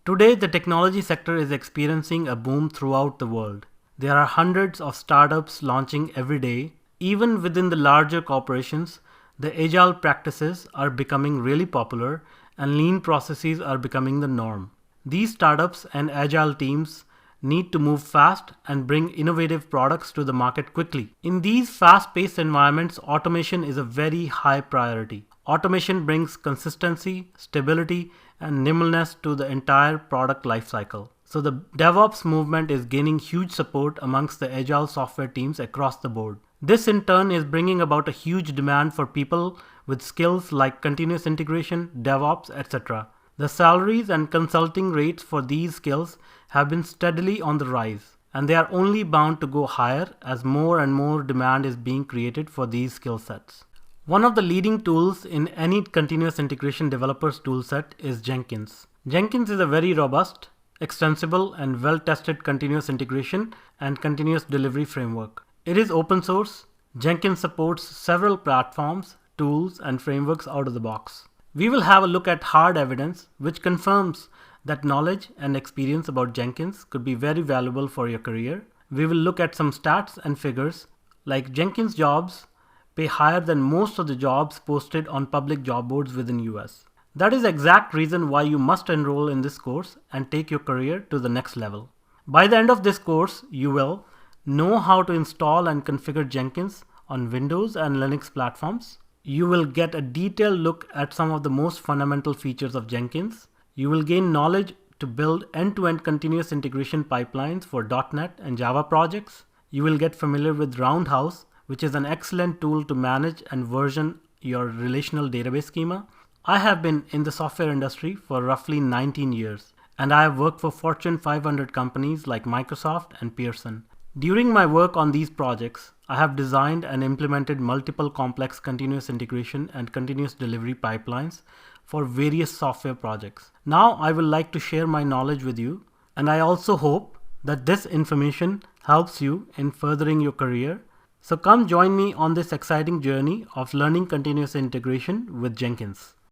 Today, the technology sector is experiencing a boom throughout the world. There are hundreds of startups launching every day. Even within the larger corporations, the agile practices are becoming really popular and lean processes are becoming the norm. These startups and agile teams need to move fast and bring innovative products to the market quickly. In these fast-paced environments, automation is a very high priority. Automation brings consistency, stability, and nimbleness to the entire product lifecycle. So the DevOps movement is gaining huge support amongst the agile software teams across the board. This in turn is bringing about a huge demand for people with skills like continuous integration, DevOps, etc. The salaries and consulting rates for these skills have been steadily on the rise, and they are only bound to go higher as more and more demand is being created for these skill sets. One of the leading tools in any continuous integration developer's toolset is Jenkins. Jenkins is a very robust, extensible, and well-tested continuous integration and continuous delivery framework. It is open source. Jenkins supports several platforms, tools, and frameworks out of the box. We will have a look at hard evidence which confirms that knowledge and experience about Jenkins could be very valuable for your career. We will look at some stats and figures like Jenkins jobs pay higher than most of the jobs posted on public job boards within US. That is the exact reason why you must enroll in this course and take your career to the next level. By the end of this course, you will know how to install and configure Jenkins on Windows and Linux platforms. You will get a detailed look at some of the most fundamental features of Jenkins. You will gain knowledge to build end-to-end continuous integration pipelines for .NET and Java projects. You will get familiar with Roundhouse, which is an excellent tool to manage and version your relational database schema. I have been in the software industry for roughly 19 years, and I have worked for Fortune 500 companies like Microsoft and Pearson. During my work on these projects, I have designed and implemented multiple complex continuous integration and continuous delivery pipelines for various software projects. Now I would like to share my knowledge with you, and I also hope that this information helps you in furthering your career. So come join me on this exciting journey of learning continuous integration with Jenkins.